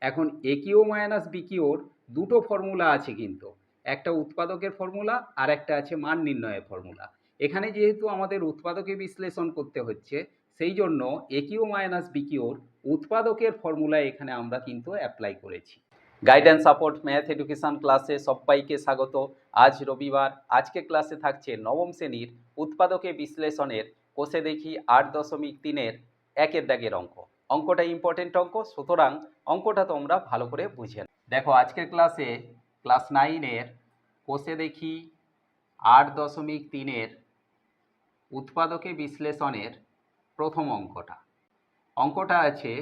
এখন এ Q minus B কিউর দুটো formula আছে, কিন্তু একটা উৎপাদকের ফর্মুলা আর একটা আছে মান নির্ণয়ের ফর্মুলা। এখানে যেহেতু আমাদের উৎপাদকে বিশ্লেষণ করতে হচ্ছে, সেই জন্য এ কিউ মাইনাস বি কিউর উৎপাদকের ফর্মুলা এখানে আমরা কিন্তু অ্যাপ্লাই করেছি। গাইডেন্স সাপোর্ট ম্যাথ এডুকেশন ক্লাসে সবাইকে স্বাগত। আজ রবিবার, আজকে ক্লাসে থাকছে নবম শ্রেণীর উৎপাদকে বিশ্লেষণের কোষে দেখি 8.3-এর একের দাগের অঙ্ক। অঙ্কটা ইম্পর্টেন্ট অঙ্ক, সুতরাং অঙ্কটা তোমরা ভালো করে বুঝে নাও। দেখো, আজকের ক্লাসে ক্লাস 9-এর কোষে দেখি 8.3-এর উৎপাদকে বিশ্লেষণের প্রথম অঙ্কটা আছে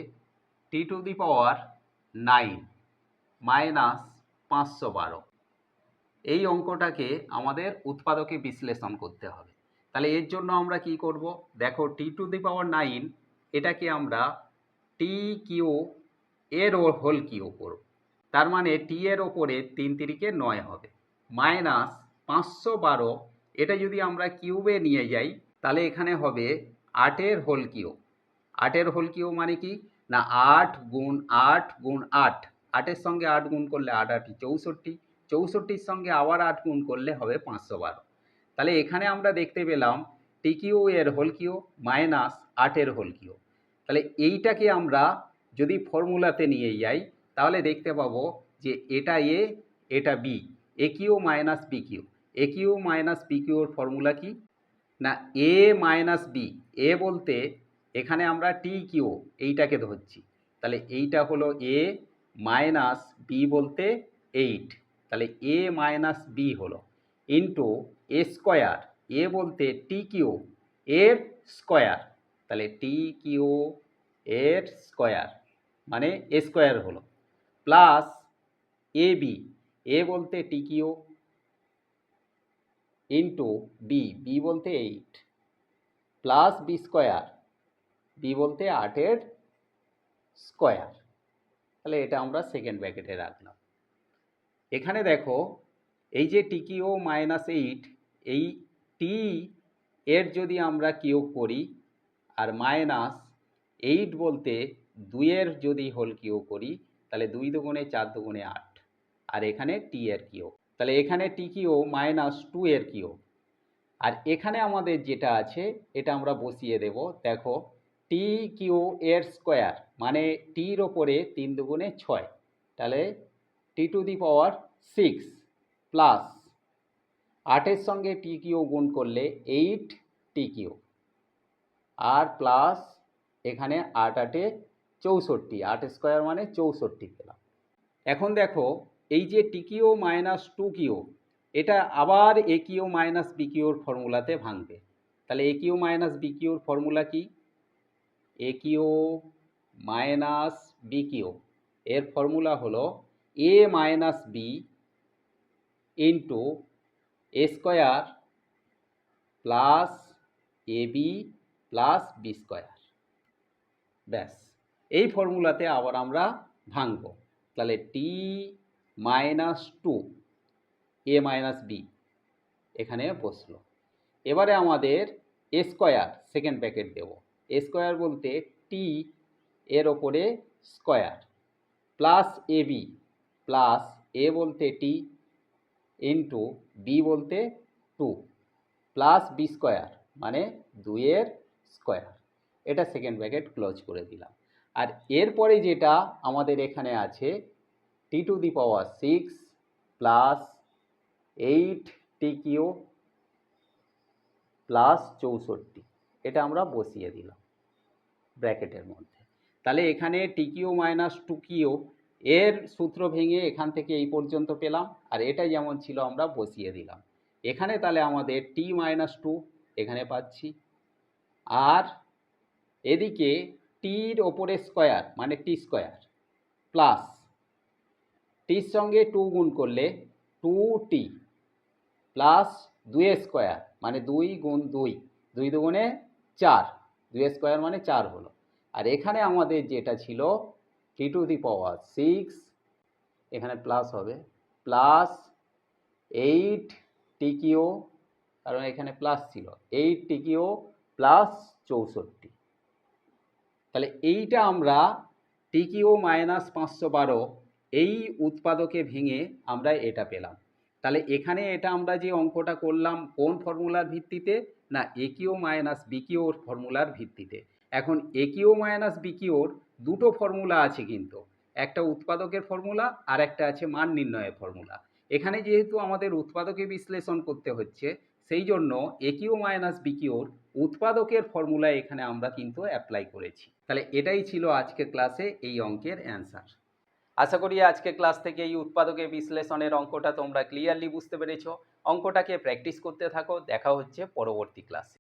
T⁻9 মাইনাস 512। এই অঙ্কটাকে আমাদের উৎপাদকে বিশ্লেষণ করতে হবে। তাহলে এর জন্য আমরা কি করব? দেখো, T⁻9 এটাকে আমরা টি কিউ এর হোল কিউ করব। তার মানে টি এর ওপরে 3 তিরিকে 9 হবে, মাইনাস 512। এটা যদি আমরা কিউবে নিয়ে যাই তাহলে এখানে হবে 8-এর হোল কিউ। 8-এর হোল কিউ মানে কি না, 8 গুণ 8 গুণ 8, 8-এর সঙ্গে 8 গুণ করলে 8 8 64, 64-র সঙ্গে আবার 8 গুণ করলে হবে 512। তাহলে এখানে আমরা দেখতে পেলাম টি কিউ এর হোল কিউ মাইনাস 8-এর হোল কিউ। তাহলে এইটাকে আমরা যদি ফর্মুলাতে নিয়ে যাই তাহলে দেখতে পাবো যে এটা এ, এটা বি, এ কিউ মাইনাস বি কিউ। এ কিউ মাইনাস বি কিউর ফর্মুলা কি না, এ মাইনাস বি। এ বলতে এখানে আমরা টি কিউ এইটাকে ধরছি, তাহলে এইটা হলো এ, মাইনাস বি বলতে 8, তাহলে এ মাইনাস বি হলো ইন্টু এ স্কোয়ার। এ বলতে টি কিউ এর স্কোয়ার, তাহলে টি কিউ এর স্কোয়ার মানে এ স্কোয়ার হলো, প্লাস এ বি। এ বলতে T Q into B, B বলতে 8, প্লাস বি স্কোয়ার, বি বলতে 8-এর স্কোয়ার। তাহলে এটা আমরা সেকেন্ড ব্র্যাকেটে রাখলাম। এখানে দেখো, এই যে টি কিউ মাইনাস 8, এই টি এর যদি আমরা কিউব করি আর মাইনাস 8 বলতে 2-এর যদি হোল কিউব করি তাহলে 2 দুগুণে 4 দুগুণে 8, আর এখানে টি এর কিউব। তাহলে এখানে টি কিউ মাইনাস 2-এর কিউব। আর এখানে আমাদের যেটা আছে এটা আমরা বসিয়ে দেব। দেখো, টি কিউ এর স্কোয়ার মানে টির ওপরে 3 দুগুণে 6, তাহলে T⁻6 প্লাস 8-এর সঙ্গে টি কিউ গুণ করলে 8 টি কিউ, আর প্লাস এখানে 8 8-এ 64, 8 স্কোয়ার মানে 64 পেলাম। এখন দেখো, এই যে টি কিউ মাইনাস 2 কিউ এটা আবার এ কিউ মাইনাস বি কিউর ফর্মুলাতে ভাঙবে। তাহলে এ কিউ মাইনাস বি কিউর ফর্মুলা কি? এ কিউ মাইনাস বি কিউ এর ফর্মুলা হলো এ minus B into A square plus A B plus B square. ব্যাস, এই ফর্মুলাতে আবার আমরা ভাঙব। তাহলে টি মাইনাস 2 এ মাইনাস বি এখানে বসলো। এবারে আমাদের এ স্কোয়ার সেকেন্ড ব্র্যাকেট দেব। এ স্কোয়ার বলতে টি এর ওপরে square plus A B, plus এ বলতে টি ইন্টু বি বলতে 2, প্লাস বি স্কোয়ার মানে 2-এর স্কোয়ার। এটা সেকেন্ড ব্র্যাকেট ক্লোজ করে দিলাম। আর এরপরে যেটা আমাদের এখানে আছে T⁻6 plus 8 T Q plus 64, এটা আমরা বসিয়ে দিলাম ব্র্যাকেটের মধ্যে। তাহলে এখানে টি কিউ মাইনাস 2 কিউ এর সূত্র ভেঙে এখান থেকে এই পর্যন্ত পেলাম, আর এটা যেমন ছিল আমরা বসিয়ে দিলাম এখানে। তাহলে আমাদের টি মাইনাস 2 এখানে পাচ্ছি, আর এদিকে টির ওপরে স্কোয়ার মানে টি স্কোয়ার প্লাস টির সঙ্গে 2 গুণ করলে 2t প্লাস 2 স্কোয়ার মানে 2 গুণ 2, 2 দুগুণে 4, 2 স্কোয়ার মানে 4 হলো। আর এখানে আমাদের যেটা ছিল T⁻6 এখানে প্লাস হবে, প্লাস 8 টি কিউ, কারণ এখানে প্লাস ছিল, 8 টি কিউ প্লাস 64। তাহলে এইটা আমরা টিকিউ মাইনাস 512 এই উৎপাদকে ভেঙে আমরা এটা পেলাম। তাহলে এখানে এটা আমরা যে অঙ্কটা করলাম কোন ফর্মুলার ভিত্তিতে, না একিউ মাইনাস বিকিউর ফর্মুলার ভিত্তিতে। এখন একিউ মাইনাস বিকিউর দুটো ফর্মুলা আছে, কিন্তু একটা উৎপাদকের ফর্মুলা আর একটা আছে মান নির্ণয়ের ফর্মুলা। এখানে যেহেতু আমাদের উৎপাদকে বিশ্লেষণ করতে হচ্ছে, সেই জন্য একিউ মাইনাস বিকিউর উৎপাদকের ফর্মুলা এখানে আমরা কিন্তু অ্যাপ্লাই করেছি। তাহলে এটাই ছিল আজকের ক্লাসে এই অঙ্কের অ্যান্সার। আশা করি আজকে ক্লাস থেকে এই উৎপাদকের বিশ্লেষণের অঙ্কটা তোমরা ক্লিয়ারলি বুঝতে পেরেছো। অঙ্কটাকে প্র্যাকটিস করতে থাকো। দেখা হচ্ছে পরবর্তী ক্লাসে।